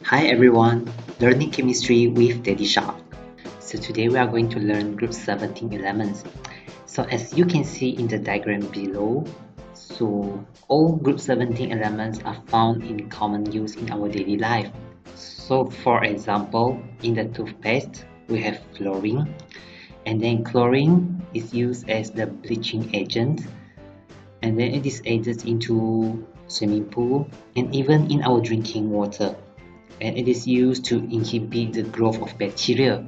Hi everyone, learning chemistry with Daddy Shark. So today we are going to learn group 17 elements. So as you can see in the diagram below, so all group 17 elements are found in common use in our daily life. So for example, in the toothpaste, we have fluorine, and then chlorine is used as the bleaching agent, and then it is added into swimming pool and even in our drinking water, and it is used to inhibit the growth of bacteria.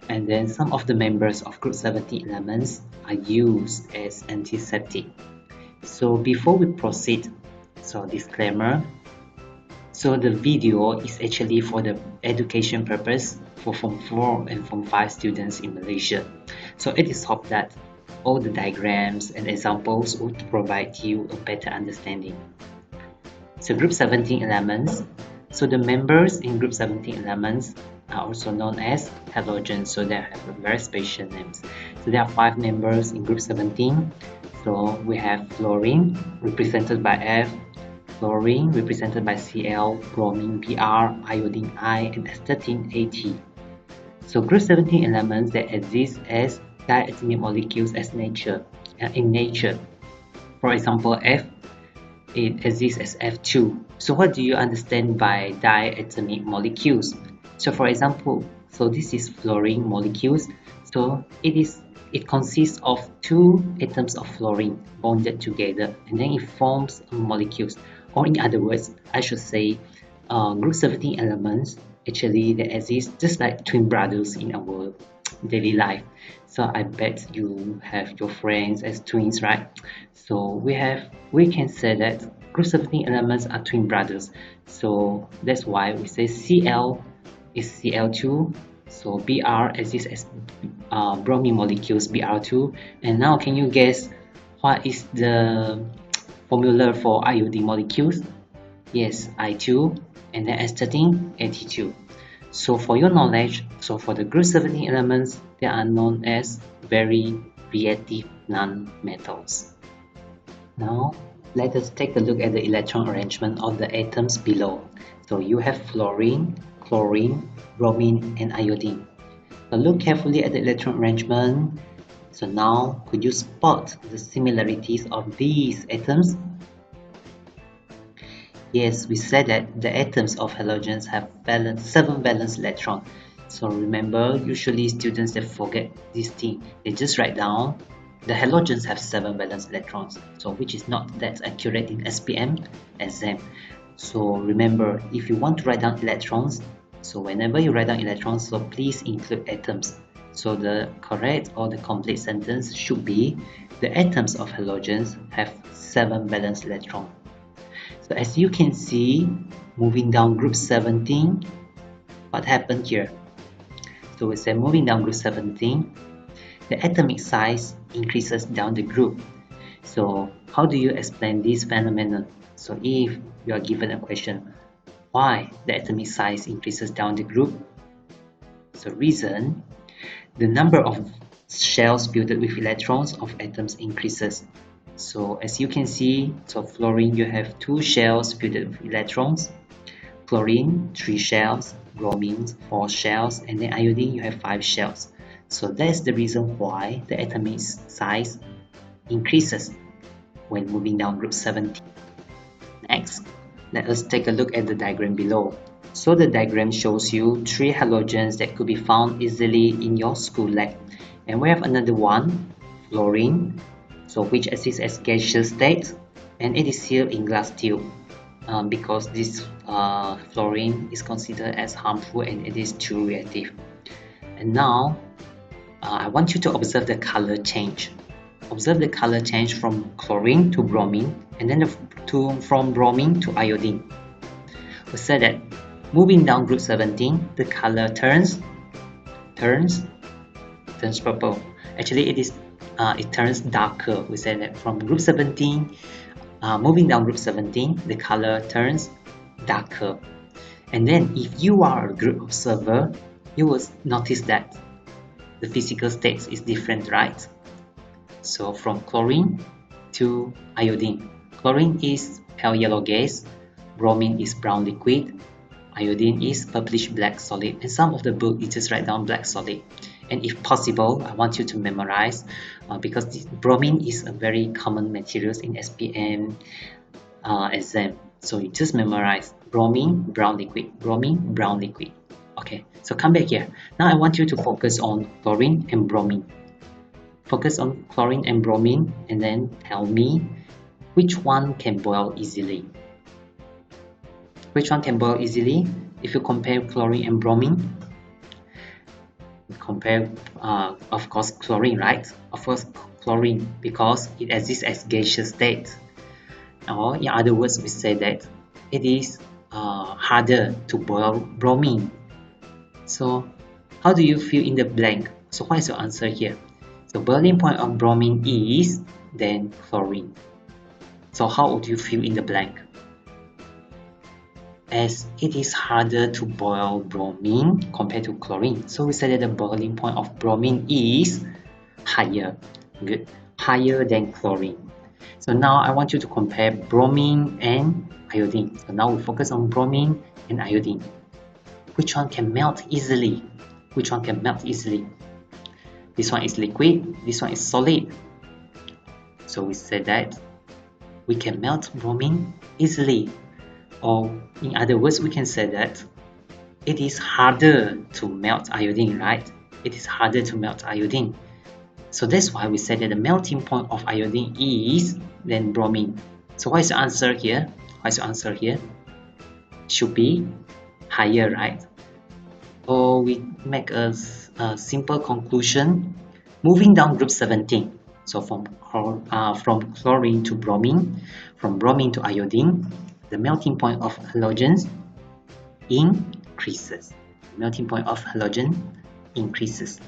And then some of the members of group 17 elements are used as antiseptic. So before we proceed, so disclaimer, so the video is actually for the education purpose for Form 4 and Form 5 students in Malaysia. So it is hoped that all the diagrams and examples would provide you a better understanding. So group 17 elements. So the members in group 17 elements are also known as halogens. So they have very special names. So there are 5 members in group 17. So we have fluorine represented by F, fluorine represented by Cl, bromine Br, iodine I, and astatine At. So group 17 elements that exist as diatomic molecules in nature. For example, F, it exists as F2. So what do you understand by diatomic molecules? So for example, so this is fluorine molecules. So it consists of two atoms of fluorine bonded together, and then it forms molecules. Or in other words, I should say, group 17 elements actually they exist just like twin brothers in our daily life. So I bet you have your friends as twins, right? So we can say that group 17 elements are twin brothers. So that's why we say Cl is Cl2. So Br exists as bromine molecules Br2. And now can you guess what is the formula for iodine molecules? Yes, I2, and then astatine At2. So for your knowledge, so for the group 17 elements, they are known as very reactive non-metals. Now, let us take a look at the electron arrangement of the atoms below. So you have fluorine, chlorine, bromine, and iodine. So look carefully at the electron arrangement. So now, could you spot the similarities of these atoms? Yes, we said that the atoms of halogens have 7 valence electrons. So remember, usually students they forget this thing. They just write down the halogens have 7 valence electrons. So which is not that accurate in SPM exam. So remember, if you want to write down electrons, so whenever you write down electrons, so please include atoms. So the correct or the complete sentence should be the atoms of halogens have 7 valence electrons. So as you can see, moving down group 17, what happened here? So we say moving down group 17, the atomic size increases down the group. So how do you explain this phenomenon? So if you are given a question, why the atomic size increases down the group? So reason, the number of shells filled with electrons of atoms increases. So as you can see, so fluorine you have 2 shells filled with electrons, chlorine 3 shells, bromine 4 shells, and then iodine you have 5 shells. So that's the reason why the atomic size increases when moving down group 17. Next, let us take a look at the diagram below. So the diagram shows you 3 halogens that could be found easily in your school lab. And we have another one, fluorine, so which exists as gaseous state, and it is sealed in glass tube because this fluorine is considered as harmful and it is too reactive. And now I want you to observe the color change. Observe the color change from chlorine to bromine, and then from bromine to iodine. We said that moving down group 17, the color turns purple. Actually, it turns darker. We said that from group 17, moving down group 17, the color turns darker. And then if you are a group observer, you will notice that the physical state is different, right? So from chlorine to iodine. Chlorine is pale yellow gas, bromine is brown liquid, iodine is purplish black solid, and some of the book it just write down black solid. And if possible, I want you to memorize because this bromine is a very common materials in SPM exam. So you just memorize bromine, brown liquid, bromine, brown liquid. Okay, so come back here. Now I want you to focus on chlorine and bromine. Focus on chlorine and bromine and then tell me which one can boil easily. Which one can boil easily? If you compare chlorine and bromine, compare of course chlorine, right? Of course chlorine because it exists as gaseous state. Or in other words, we say that it is harder to boil bromine. So how do you fill in the blank? So what is your answer here? So boiling point of bromine is then chlorine. So how would you fill in the blank? As it is harder to boil bromine compared to chlorine. So we say that the boiling point of bromine is higher. Good. Higher than chlorine. So now I want you to compare bromine and iodine. So now we focus on bromine and iodine. Which one can melt easily? Which one can melt easily? This one is liquid, this one is solid. So we say that we can melt bromine easily. Or in other words, we can say that it is harder to melt iodine, right? It is harder to melt iodine. So that's why we say that the melting point of iodine is then bromine. So what is the answer here? What is the answer here? Should be higher, right? Or we make a simple conclusion. Moving down group 17. So from chlorine to bromine, from bromine to iodine, the melting point of halogens increases. The melting point of halogen increases.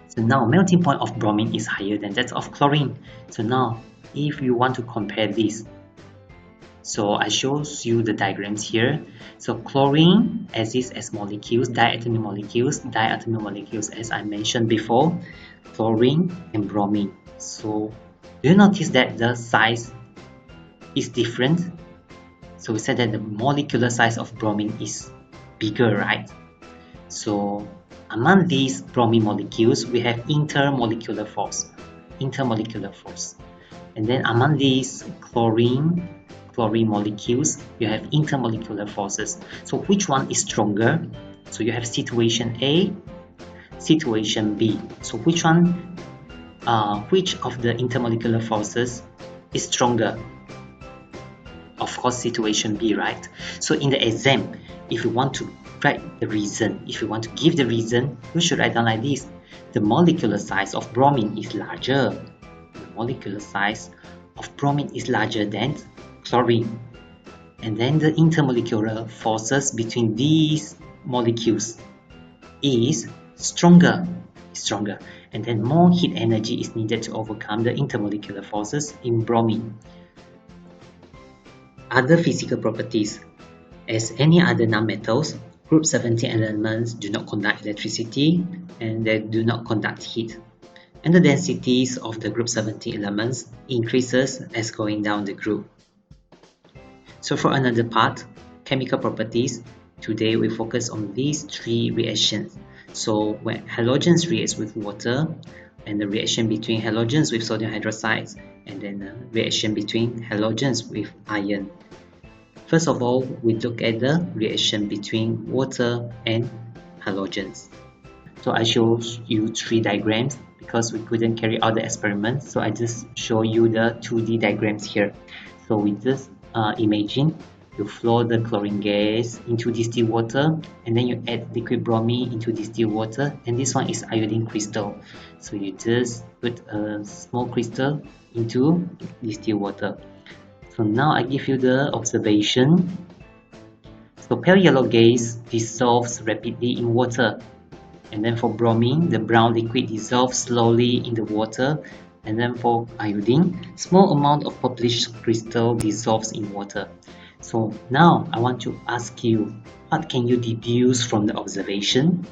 So now melting point of bromine is higher than that of chlorine. So now if you want to compare this, so I shows you the diagrams here. So chlorine exists as molecules, diatomic molecules as I mentioned before, chlorine and bromine. So do you notice that the size is different? So we said that the molecular size of bromine is bigger, right? So among these bromine molecules, we have intermolecular force. And then among these chlorine molecules, you have intermolecular forces. So which one is stronger? So you have situation A, situation B. So which of the intermolecular forces is stronger? Of course, situation B, right? So in the exam, if you want to write the reason, if you want to give the reason, you should write down like this. The molecular size of bromine is larger. The molecular size of bromine is larger than chlorine. And then the intermolecular forces between these molecules is stronger. And then more heat energy is needed to overcome the intermolecular forces in bromine. Other physical properties. As any other nonmetals, group 17 elements do not conduct electricity and they do not conduct heat. And the densities of the group 17 elements increases as going down the group. So for another part, chemical properties, today we focus on these three reactions. So when halogens react with water, and the reaction between halogens with sodium hydroxides, and then the reaction between halogens with iron. First of all, we look at the reaction between water and halogens. So I show you three diagrams because we couldn't carry out the experiment. So I just show you the 2D diagrams here. So we just imagine you flow the chlorine gas into distilled water and then you add liquid bromine into distilled water, and this one is iodine crystal. So you just put a small crystal into distilled water. So now I give you the observation. So pale yellow gas dissolves rapidly in water, and then for bromine, the brown liquid dissolves slowly in the water, and then for iodine, small amount of purplish crystal dissolves in water. So now I want to ask you, what can you deduce from the observation?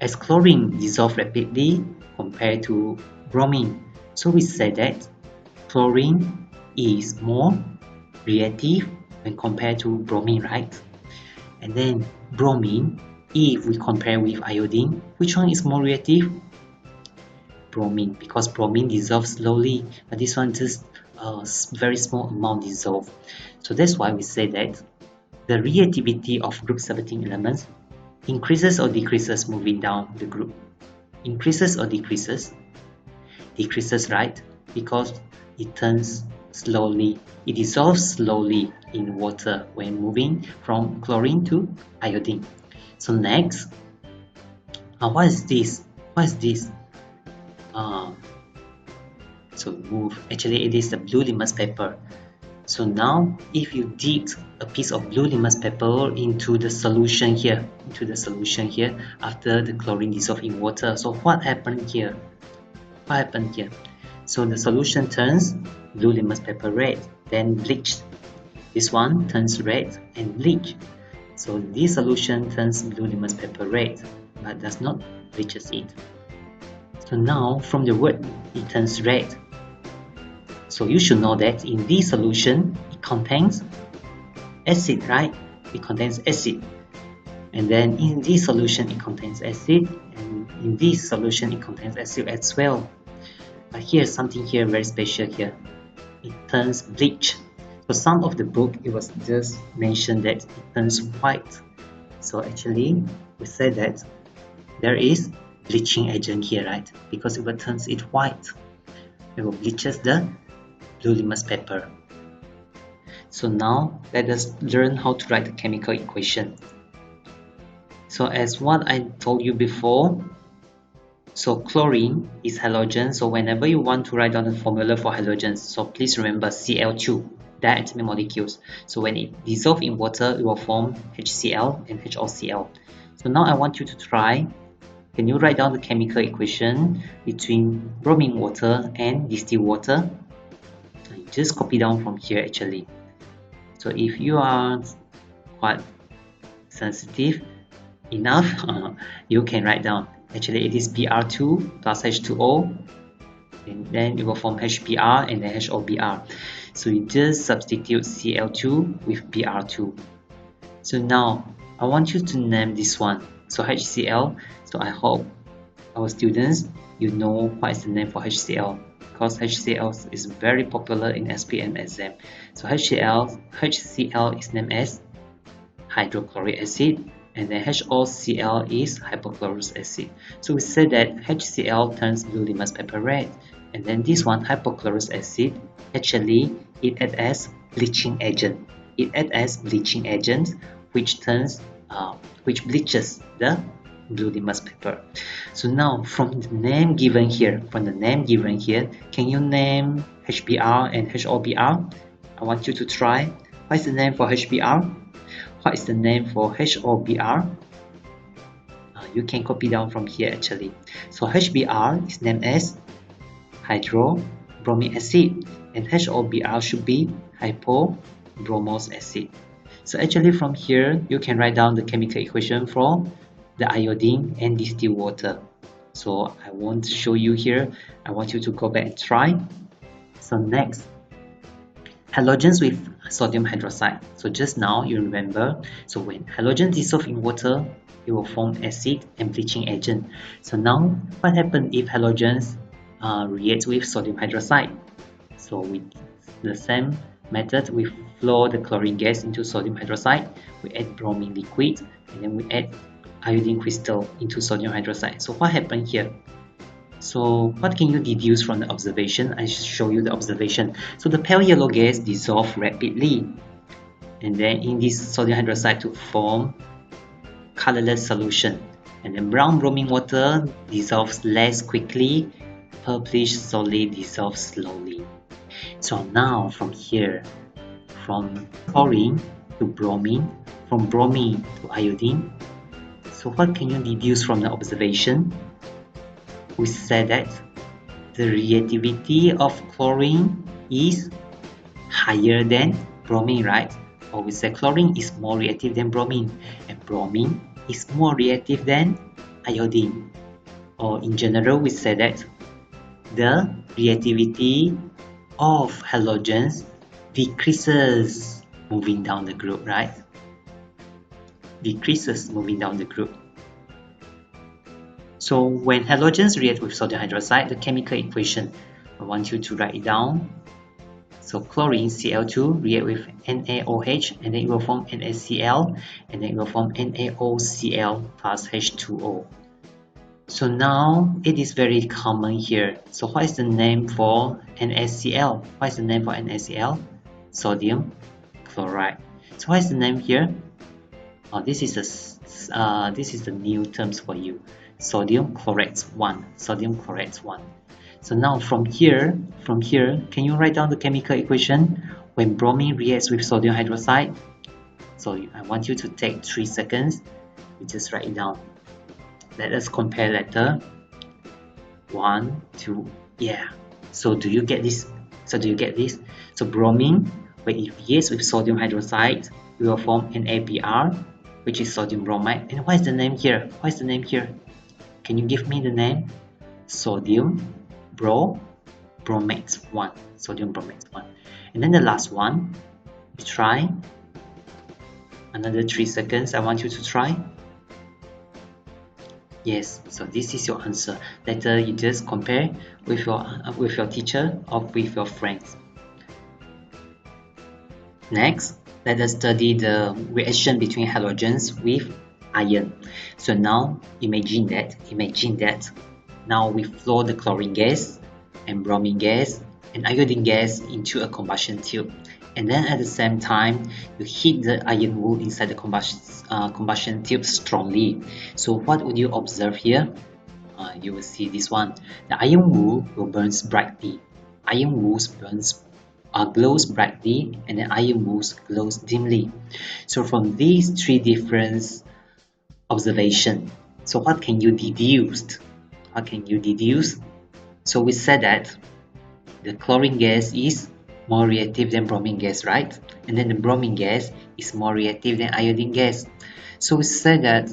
As chlorine dissolves rapidly compared to bromine, so we say that chlorine is more reactive when compared to bromine, right? And then bromine, if we compare with iodine, which one is more reactive? Bromine, because bromine dissolves slowly, but this one just very small amount dissolve. So that's why we say that the reactivity of group 17 elements increases or decreases moving down the group. Increases or decreases? Decreases, right? Because it turns slowly, it dissolves slowly in water when moving from chlorine to iodine. So next, what is this? What is this? So move. Actually, it is the blue litmus paper. So now, if you dip a piece of blue litmus paper into the solution here, after the chlorine dissolves in water, so what happened here? What happened here? So the solution turns blue litmus paper red, then bleached. This one turns red and bleach. So this solution turns blue litmus paper red, but does not bleaches it. So now from the word, it turns red. So you should know that in this solution, it contains acid, right? It contains acid. And then in this solution, it contains acid. And in this solution, it contains acid as well. But here's something here very special here. It turns bleach. So some of the book, it was just mentioned that it turns white. So actually, we say that there is bleaching agent here, right? Because it will turns it white. It will bleaches the blue litmus paper. So now let us learn how to write the chemical equation. So as what I told you before, so chlorine is halogen. So whenever you want to write down the formula for halogens, so please remember Cl2, diatomic molecules. So when it dissolves in water, it will form HCl and HOCl. So now I want you to try. Can you write down the chemical equation between bromine water and distilled water? Just copy down from here actually. So if you are quite sensitive enough, you can write down. Actually, it is Br2 plus H2O, and then it will form HBr and then HOBr. So you just substitute Cl2 with Br2. So now I want you to name this one. So HCl. So I hope our students, you know what is the name for HCl, because HCl is very popular in SPM exam. So HCl is named as hydrochloric acid, and then HOCl is hypochlorous acid. So we say that HCl turns blue litmus paper red, and then this one hypochlorous acid, actually it acts as bleaching agent. It acts as bleaching agent, which bleaches the blue litmus paper. So now from the name given here, can you name HBr and HOBr? I want you to try. What is the name for HBr? What is the name for HOBr? You can copy down from here actually. So HBr is named as hydrobromic acid, and HOBr should be hypobromous acid. So actually from here, you can write down the chemical equation for the iodine and distilled water. So I won't show you here. I want you to go back and try. So next, halogens with sodium hydroxide. So just now you remember, so when halogens dissolve in water, it will form acid and bleaching agent. So now what happens if halogens react with sodium hydroxide? So with the same method, we flow the chlorine gas into sodium hydroxide, we add bromine liquid, and then we add iodine crystal into sodium hydroxide. So what happened here? So what can you deduce from the observation? I show you the observation. So the pale yellow gas dissolves rapidly, and then in this sodium hydroxide to form colorless solution, and then brown bromine water dissolves less quickly, purplish solid dissolves slowly. So now from here, from chlorine to bromine, from bromine to iodine, so what can you deduce from the observation? We said that the reactivity of chlorine is higher than bromine, right? Or we say chlorine is more reactive than bromine, and bromine is more reactive than iodine. Or in general, we say that the reactivity of halogens decreases moving down the group, right? Decreases moving down the group. So when halogens react with sodium hydroxide, the chemical equation, I want you to write it down. So chlorine Cl2 react with NaOH and then it will form NaCl and then it will form NaOCl plus H2O. So now it is very common here. So what is the name for NaCl? What is the name for NaCl? Sodium chloride. So what is the name here? Oh, this is the new terms for you. Sodium chlorate 1. Sodium chlorate 1. So now from here, can you write down the chemical equation when bromine reacts with sodium hydroxide? So I want you to take 3 seconds. You just write it down. Let us compare later. 1, 2, yeah. So do you get this? So bromine, when it reacts with sodium hydroxide, it will form NaBr, which is sodium bromide. And what is the name here? Can you give me the name? Sodium bromate 1. Sodium bromate 1. And then the last one, try. Another 3 seconds. I want you to try. Yes, so this is your answer. Later you just compare with your teacher or with your friends. Next, let us study the reaction between halogens with iron. So now imagine that now we flow the chlorine gas and bromine gas and iodine gas into a combustion tube, and then at the same time you heat the iron wool inside the combustion tube strongly. So what would you observe here? You will see this one. The iron wool will burns brightly. Iron wool glows brightly, and the iron wool glows dimly. So from these three different observations, so what can you deduce? So we said that the chlorine gas is more reactive than bromine gas, right? And then the bromine gas is more reactive than iodine gas. So we said that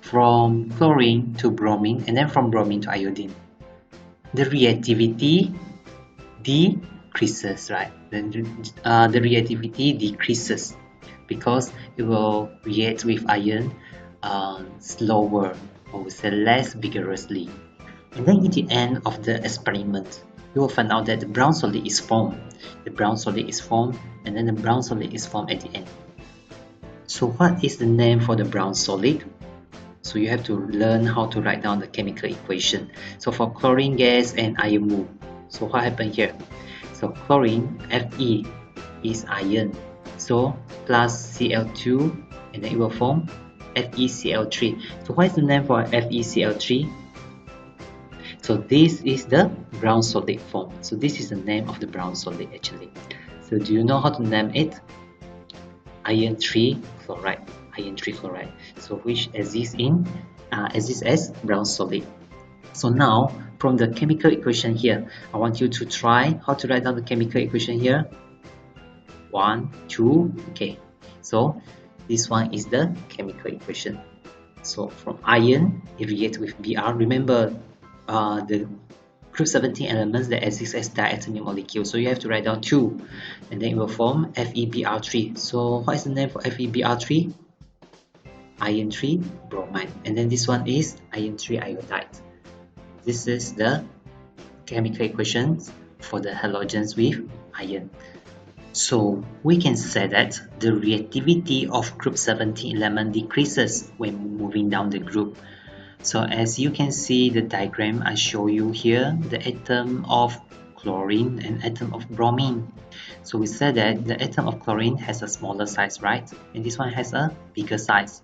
from chlorine to bromine and then from bromine to iodine, the reactivity decreases, right? Then the reactivity decreases because it will react with iron slower, or we say less vigorously. And then at the end of the experiment, you will find out that the brown solid is formed. And then the brown solid is formed at the end. So what is the name for the brown solid? So you have to learn how to write down the chemical equation. So for chlorine gas and iron wool, so what happened here? So chlorine, Fe, is iron. So plus Cl2, and then it will form FeCl3. So what is the name for FeCl3? So this is the brown solid form. So this is the name of the brown solid actually. So do you know how to name it? Iron 3 chloride. So which exists as brown solid. So now from the chemical equation here, I want you to try how to write down the chemical equation here. 1, 2, okay. So this one is the chemical equation. So from iron, it reacts with Br. Remember the group 17 elements that exist as diatomic molecules. So you have to write down 2, and then it will form FeBr3. So what is the name for FeBr3? Iron 3 bromide. And then this one is iron 3 iodide. This is the chemical equations for the halogens with iron. So we can say that the reactivity of group 17 element decreases when moving down the group. So as you can see the diagram I show you here, the atom of chlorine and atom of bromine. So we said that the atom of chlorine has a smaller size, right? And this one has a bigger size.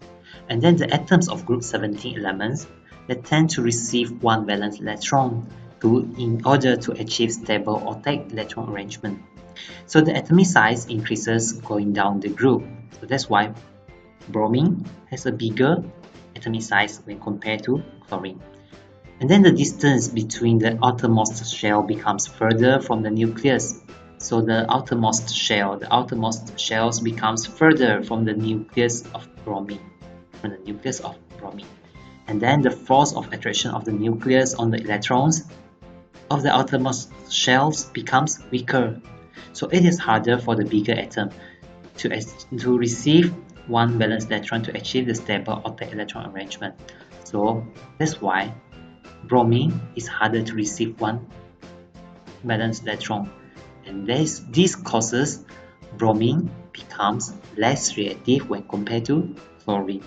And then the atoms of group 17 elements, they tend to receive one valence electron in order to achieve stable octet electron arrangement. So the atomic size increases going down the group. So that's why bromine has a bigger atomic size when compared to chlorine. And then the distance between the outermost shell becomes further from the nucleus. So the outermost shells becomes further from the nucleus of bromine. And then the force of attraction of the nucleus on the electrons of the outermost shells becomes weaker. So it is harder for the bigger atom to receive one valence electron to achieve the stable octet electron arrangement. So that's why bromine is harder to receive one valence electron, and this causes bromine becomes less reactive when compared to chlorine.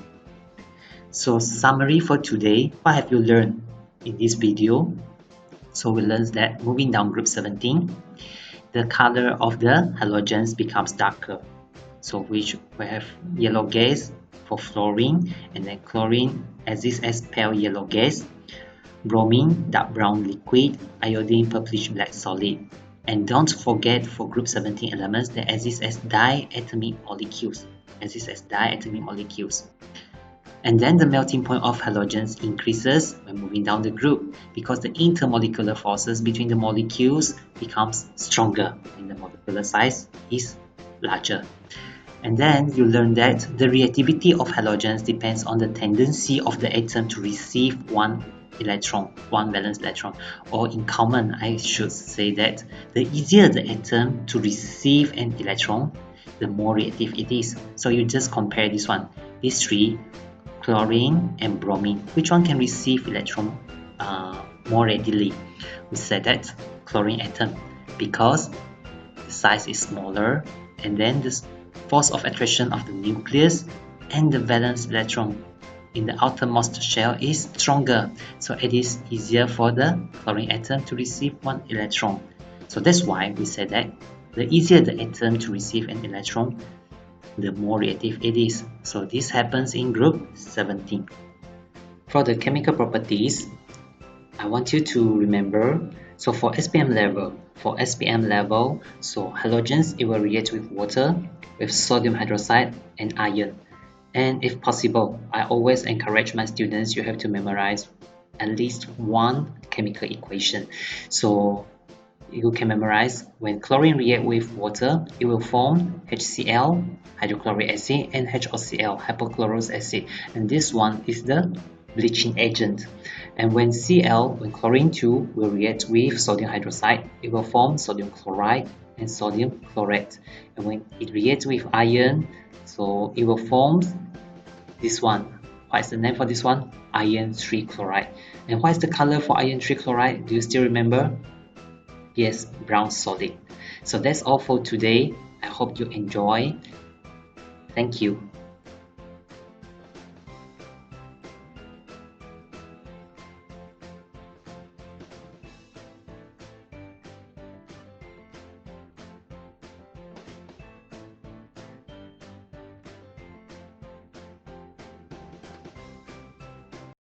So summary for today, what have you learned in this video? So we learned that moving down group 17, the color of the halogens becomes darker. So which we have yellow gas for fluorine, and then chlorine exists as pale yellow gas, bromine dark brown liquid, iodine purplish black solid. And don't forget for group 17 elements that exist as diatomic molecules. And then the melting point of halogens increases when moving down the group because the intermolecular forces between the molecules becomes stronger and the molecular size is larger. And then you learn that the reactivity of halogens depends on the tendency of the atom to receive one valence electron, or in common I should say that the easier the atom to receive an electron, the more reactive it is. So you just compare these three, chlorine and bromine, which one can receive electron more readily? We said that chlorine atom, because the size is smaller, and then the force of attraction of the nucleus and the valence electron in the outermost shell is stronger, so it is easier for the chlorine atom to receive one electron. So that's why we said that the easier the atom to receive an electron, the more reactive it is. So this happens in group 17. For the chemical properties, I want you to remember, so for SPM level, so halogens, it will react with water, with sodium hydroxide and iron. And if possible, I always encourage my students, you have to memorize at least one chemical equation. So you can memorize when chlorine react with water, it will form HCl, hydrochloric acid, and HOCl, hypochlorous acid. And this one is the bleaching agent. And when chlorine 2 will react with sodium hydroxide, it will form sodium chloride and sodium chlorate. And when it reacts with iron, so it will form this one. What is the name for this one? Iron 3 chloride. And what is the color for iron 3 chloride? Do you still remember? Yes, brown solid. So that's all for today. I hope you enjoy. Thank you.